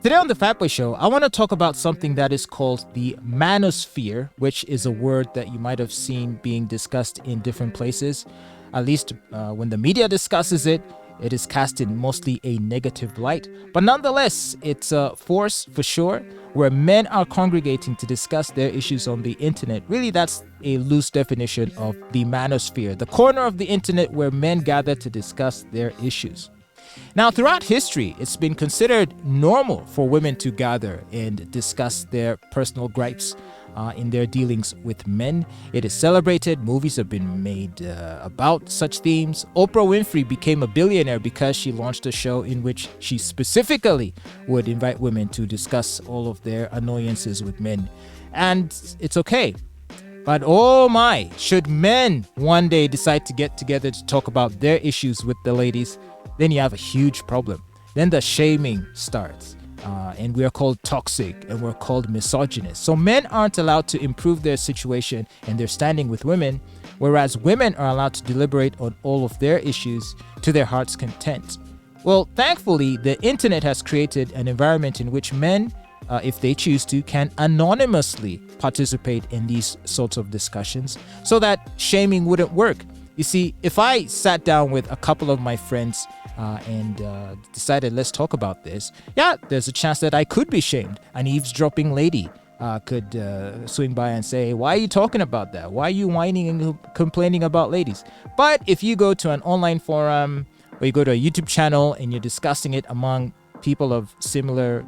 Today on the Fatboy Show, I want to talk about something that is called the Manosphere, which is a word that you might have seen being discussed in different places. At least when the media discusses it, it is cast in mostly a negative light. But nonetheless, it's a force for sure where men are congregating to discuss their issues on the internet. Really, that's a loose definition of the Manosphere, the corner of the internet where men gather to discuss their issues. Now, throughout history, it's been considered normal for women to gather and discuss their personal gripes in their dealings with men. It is celebrated. Movies have been made about such themes. Oprah Winfrey became a billionaire because she launched a show in which she specifically would invite women to discuss all of their annoyances with men. And it's okay. But oh my, should men one day decide to get together to talk about their issues with the ladies, then you have a huge problem. Then the shaming starts. And we are called toxic and we're called misogynist. So men aren't allowed to improve their situation and their standing with women, whereas women are allowed to deliberate on all of their issues to their heart's content. Well, thankfully, the internet has created an environment in which men, if they choose to, can anonymously participate in these sorts of discussions so that shaming wouldn't work. You see, if I sat down with a couple of my friends and decided, let's talk about this, yeah, there's a chance that I could be shamed. An eavesdropping lady could swing by and say, why are you talking about that? Why are you whining and complaining about ladies? But if you go to an online forum or you go to a YouTube channel and you're discussing it among people of similar,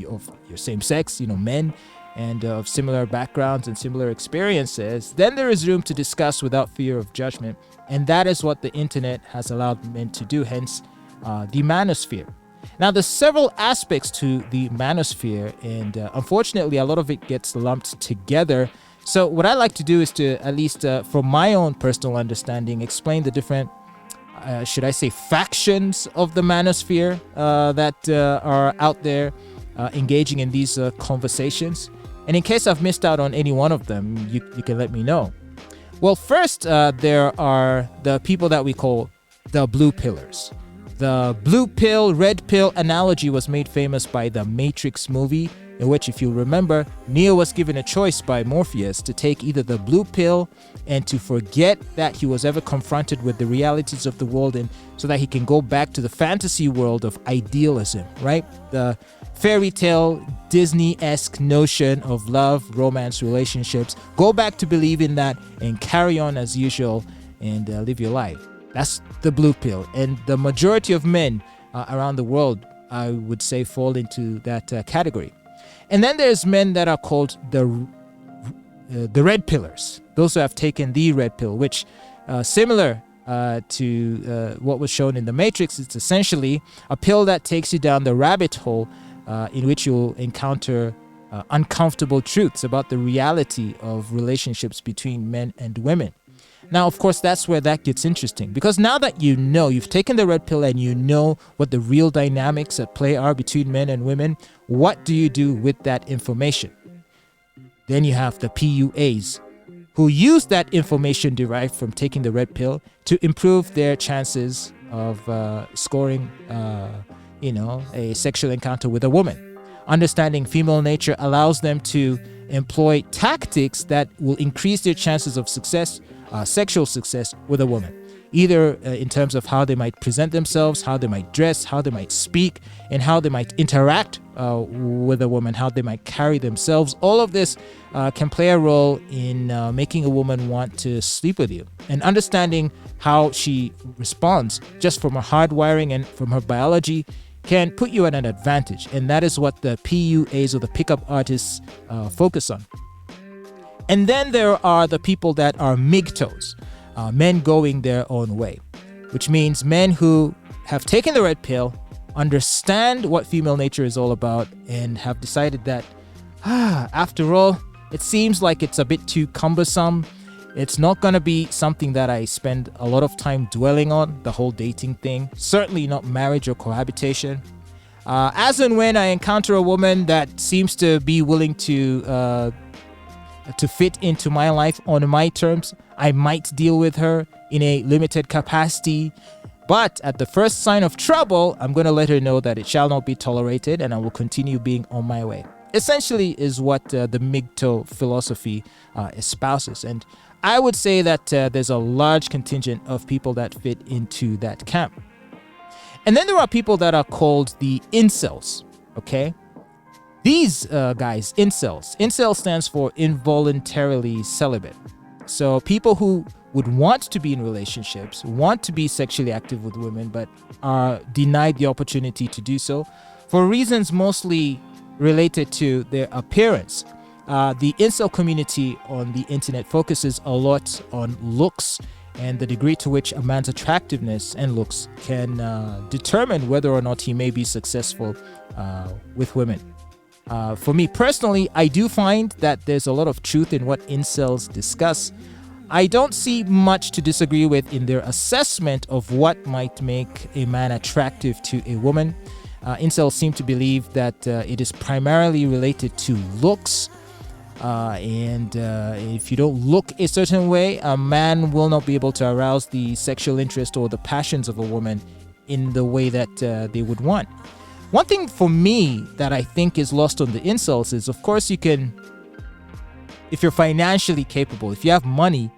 of your same sex, men, and of similar backgrounds and similar experiences, then there is room to discuss without fear of judgment. And that is what the internet has allowed men to do, hence the Manosphere. Now, there's several aspects to the Manosphere, and unfortunately, a lot of it gets lumped together. So what I like to do is to, at least from my own personal understanding, explain the different should I say factions of the Manosphere that are out there engaging in these conversations. And in case I've missed out on any one of them, you can let me know. Well, first, there are the people that we call the blue pillars. The blue pill, red pill analogy was made famous by the Matrix movie, in which, if you remember, Neo was given a choice by Morpheus to take either the blue pill and to forget that he was ever confronted with the realities of the world, and so that he can go back to the fantasy world of idealism, right? The fairy tale, Disney-esque notion of love, romance, relationships. Go back to believing that and carry on as usual and live your life. That's the blue pill. And the majority of men around the world, I would say, fall into that category. And then there's men that are called the red pillars. Those who have taken the red pill, which similar to what was shown in the Matrix, it's essentially a pill that takes you down the rabbit hole in which you'll encounter uncomfortable truths about the reality of relationships between men and women. Now, of course, that's where that gets interesting, because now that you've taken the red pill and you know what the real dynamics at play are between men and women, what do you do with that information? Then you have the PUAs, who use that information derived from taking the red pill to improve their chances of scoring, a sexual encounter with a woman. Understanding female nature allows them to employ tactics that will increase their chances of success, sexual success with a woman, either in terms of how they might present themselves, how they might dress, how they might speak, and how they might interact with a woman, how they might carry themselves. All of this can play a role in making a woman want to sleep with you, and understanding how she responds just from her hardwiring and from her biology can put you at an advantage. And that is what the PUAs, or the pickup artists, focus on. And then there are the people that are MGTOWs, men going their own way, which means men who have taken the red pill, understand what female nature is all about, and have decided that, after all, it seems like it's a bit too cumbersome. It's not going to be something that I spend a lot of time dwelling on, the whole dating thing. Certainly not marriage or cohabitation. As and when I encounter a woman that seems to be willing to fit into my life on my terms, I might deal with her in a limited capacity. But at the first sign of trouble, I'm going to let her know that it shall not be tolerated and I will continue being on my way. Essentially is what the MGTOW philosophy espouses. And I would say that there's a large contingent of people that fit into that camp. And then there are people that are called the INCELs, okay? These guys, INCELs. INCEL stands for involuntarily celibate. So people who would want to be in relationships, want to be sexually active with women, but are denied the opportunity to do so for reasons mostly related to their appearance. The incel community on the internet focuses a lot on looks and the degree to which a man's attractiveness and looks can determine whether or not he may be successful with women. For me personally, I do find that there's a lot of truth in what incels discuss. I don't see much to disagree with in their assessment of what might make a man attractive to a woman. Incels seem to believe that it is primarily related to looks. And if you don't look a certain way, a man will not be able to arouse the sexual interest or the passions of a woman in the way that they would want. One thing for me that I think is lost on the incels is, of course, you can, if you're financially capable, if you have money,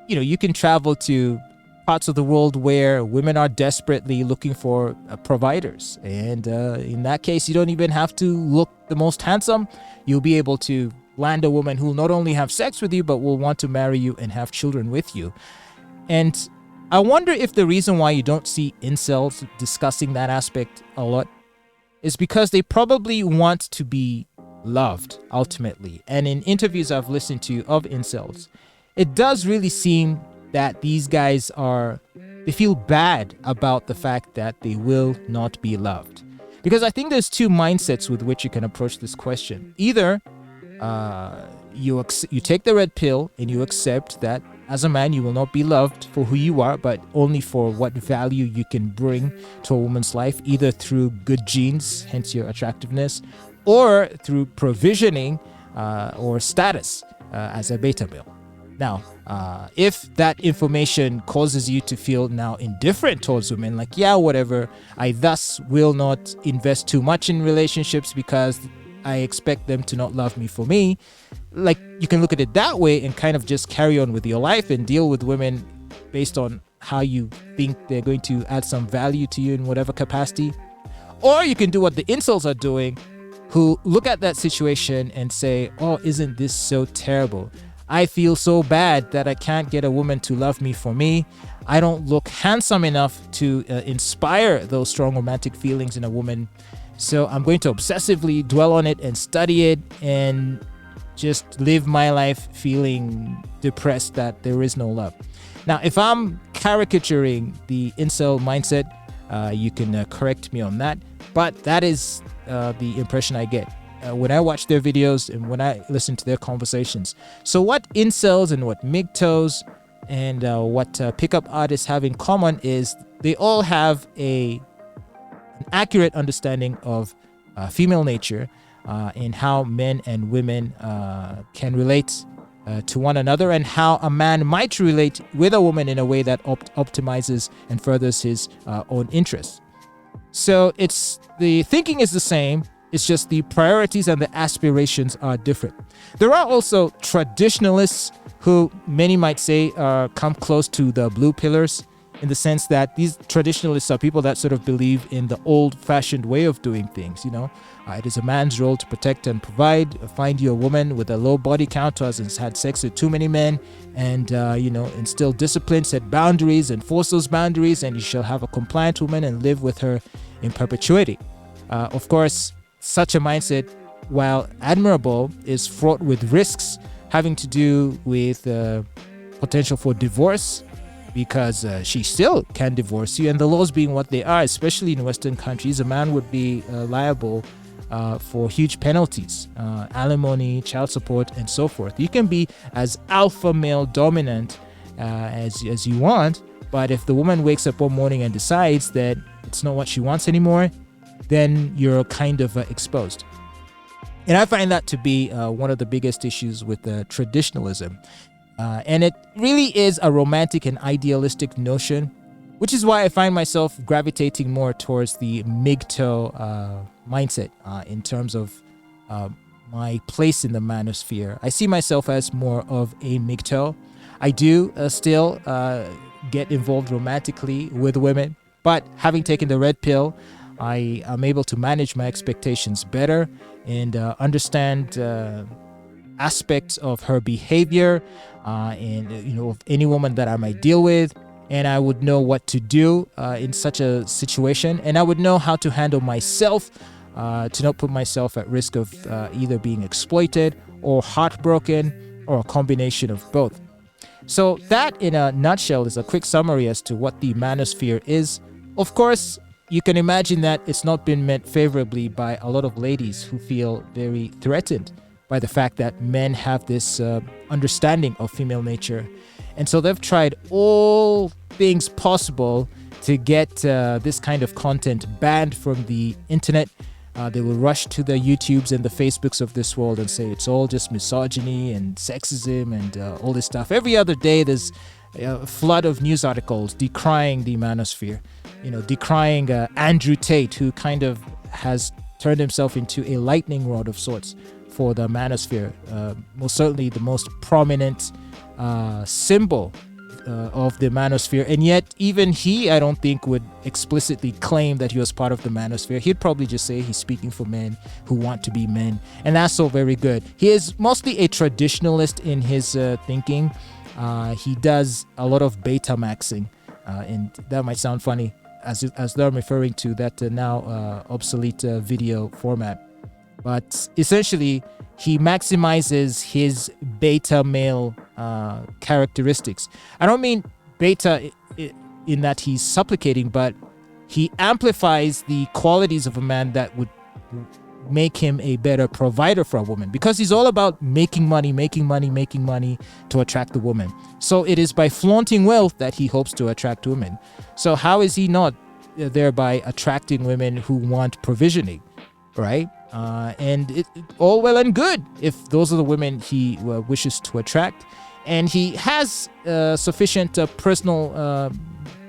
you can travel to parts of the world where women are desperately looking for providers. And in that case, you don't even have to look the most handsome. You'll be able to land a woman who will not only have sex with you, but will want to marry you and have children with you. And I wonder if the reason why you don't see incels discussing that aspect a lot is because they probably want to be loved ultimately. And in interviews I've listened to of incels, it does really seem that these guys they feel bad about the fact that they will not be loved. Because I think there's two mindsets with which you can approach this question. Either you take the red pill and you accept that as a man you will not be loved for who you are, but only for what value you can bring to a woman's life, either through good genes, hence your attractiveness, or through provisioning or status as a beta male. Now, if that information causes you to feel now indifferent towards women, like, yeah, whatever, I thus will not invest too much in relationships because I expect them to not love me for me, like, you can look at it that way and kind of just carry on with your life and deal with women based on how you think they're going to add some value to you in whatever capacity. Or you can do what the incels are doing, who look at that situation and say, oh, isn't this so terrible? I feel so bad that I can't get a woman to love me for me. I don't look handsome enough to inspire those strong romantic feelings in a woman. So I'm going to obsessively dwell on it and study it and just live my life feeling depressed that there is no love. Now, if I'm caricaturing the incel mindset, you can correct me on that. But that is the impression I get when I watch their videos and when I listen to their conversations. So what incels and what MGTOWs and what pickup artists have in common is they all have an accurate understanding of female nature and how men and women can relate to one another, and how a man might relate with a woman in a way that optimizes and furthers his own interests. So the thinking is the same. It's just the priorities and the aspirations are different. There are also traditionalists who many might say come close to the blue pillars, in the sense that these traditionalists are people that sort of believe in the old-fashioned way of doing things. It is a man's role to protect and provide. Find you a woman with a low body count who has had sex with too many men, and instill discipline, set boundaries, enforce those boundaries, and you shall have a compliant woman and live with her in perpetuity. Of course, such a mindset, while admirable, is fraught with risks having to do with potential for divorce, because she still can divorce you, and the laws being what they are, especially in Western countries, a man would be liable for huge penalties, alimony, child support, and so forth. You can be as alpha male dominant as you want, but if the woman wakes up one morning and decides that it's not what she wants anymore, then you're kind of exposed. And I find that to be one of the biggest issues with traditionalism. And it really is a romantic and idealistic notion which is why I find myself gravitating more towards the MGTOW mindset in terms of uh, my place in the manosphere. I see myself as more of a MGTOW. I do still get involved romantically with women, but having taken the red pill, I am able to manage my expectations better and understand aspects of her behavior and of any woman that I might deal with, and I would know what to do in such a situation, and I would know how to handle myself to not put myself at risk of either being exploited or heartbroken or a combination of both. So that, in a nutshell, is a quick summary as to what the manosphere is. Of course, you can imagine that it's not been met favorably by a lot of ladies who feel very threatened by the fact that men have this understanding of female nature. And so they've tried all things possible to get this kind of content banned from the internet. They will rush to the YouTubes and the Facebooks of this world and say it's all just misogyny and sexism and all this stuff. Every other day there's a flood of news articles decrying the manosphere, decrying Andrew Tate, who kind of has turned himself into a lightning rod of sorts for the manosphere. Most certainly the most prominent symbol of the manosphere, and yet even he, I don't think, would explicitly claim that he was part of the manosphere. He'd probably just say he's speaking for men who want to be men, and that's all very good. He is mostly a traditionalist in his thinking. He does a lot of Betamaxing, and that might sound funny as though I'm referring to that now obsolete video format. But essentially, he maximizes his beta male characteristics. I don't mean beta in that he's supplicating, but he amplifies the qualities of a man that would make him a better provider for a woman, because he's all about making money to attract the woman. So it is by flaunting wealth that he hopes to attract women. So how is he not thereby attracting women who want provisioning, right? And it all well and good if those are the women he wishes to attract, and he has sufficient personal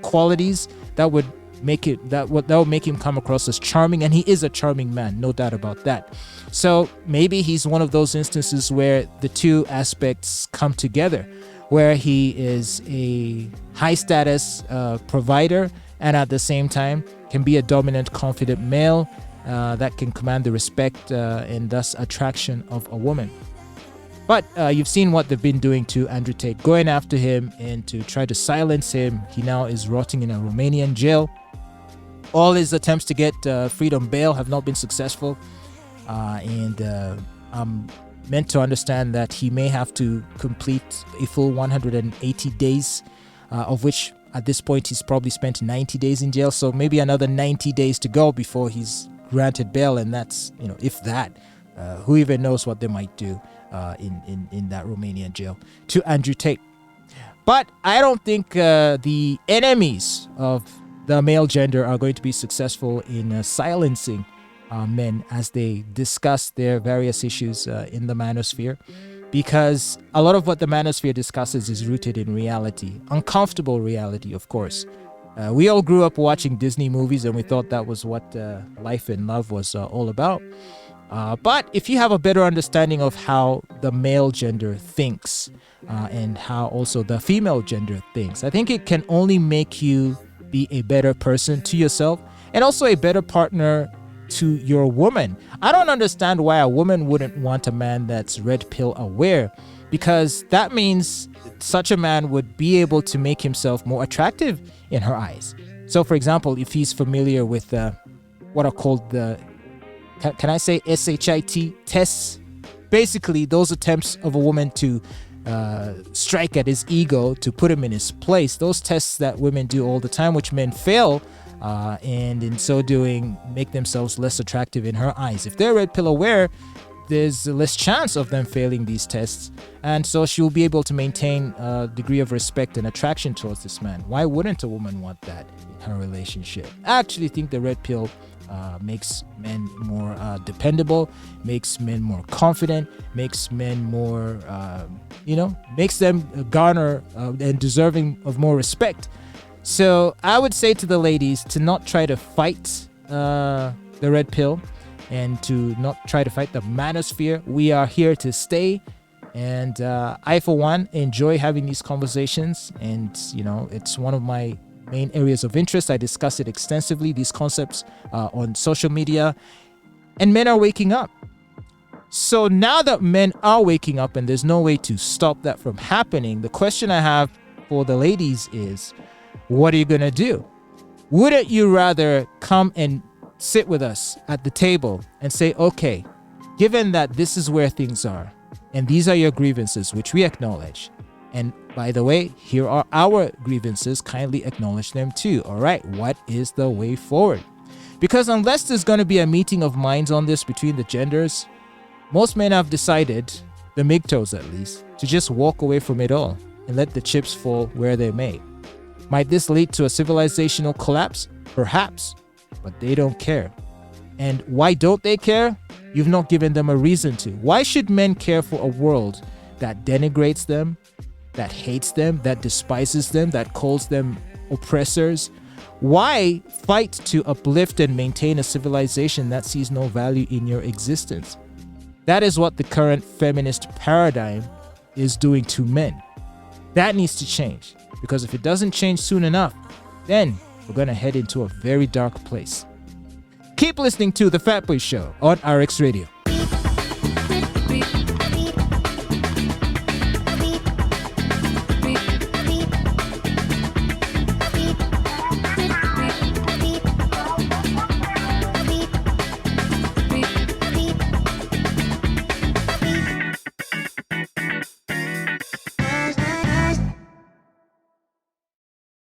qualities that would make him come across as charming, and he is a charming man, no doubt about that. So maybe he's one of those instances where the two aspects come together, where he is a high status provider and at the same time can be a dominant, confident male that can command the respect and thus attraction of a woman. But you've seen what they've been doing to Andrew Tate, going after him and to try to silence him. He now is rotting in a Romanian jail. All his attempts to get freedom bail have not been successful, and I'm meant to understand that he may have to complete a full 180 days, of which at this point he's probably spent 90 days in jail, so maybe another 90 days to go before he's granted bail, and that's, if that, who even knows what they might do in that Romanian jail to Andrew Tate. But I don't think the enemies of the male gender are going to be successful in silencing men as they discuss their various issues in the manosphere, because a lot of what the manosphere discusses is rooted in reality, uncomfortable reality, of course. We all grew up watching Disney movies and we thought that was what life and love was all about. But if you have a better understanding of how the male gender thinks and how also the female gender thinks, I think it can only make you be a better person to yourself and also a better partner to your woman. I don't understand why a woman wouldn't want a man that's red pill aware, because that means such a man would be able to make himself more attractive in her eyes. So for example, if he's familiar with what are called the, can I say SHIT tests? Basically, those attempts of a woman to strike at his ego, to put him in his place, those tests that women do all the time, which men fail, and in so doing make themselves less attractive in her eyes. If they're red pill aware, there's less chance of them failing these tests, and so she'll be able to maintain a degree of respect and attraction towards this man. Why wouldn't a woman want that in her relationship? I actually think the red pill makes men more dependable, makes men more confident, makes men more, makes them garner and deserving of more respect. So I would say to the ladies to not try to fight the red pill and to not try to fight the manosphere. We are here to stay. And I, for one, enjoy having these conversations. And, it's one of my main areas of interest. I discuss it extensively, these concepts on social media. And men are waking up. So now that men are waking up and there's no way to stop that from happening, the question I have for the ladies is, what are you going to do? Wouldn't you rather come and sit with us at the table and say, okay, given that this is where things are, and these are your grievances, which we acknowledge. And by the way, here are our grievances. Kindly acknowledge them too. All right, what is the way forward? Because unless there's going to be a meeting of minds on this between the genders, most men have decided, the MGTOWs at least, to just walk away from it all and let the chips fall where they may. Might this lead to a civilizational collapse? Perhaps, but they don't care. And why don't they care? You've not given them a reason to. Why should men care for a world that denigrates them, that hates them, that despises them, that calls them oppressors? Why fight to uplift and maintain a civilization that sees no value in your existence? That is what the current feminist paradigm is doing to men. That needs to change, because if it doesn't change soon enough, then we're going to head into a very dark place. Keep listening to The Fatboy Show on RX Radio.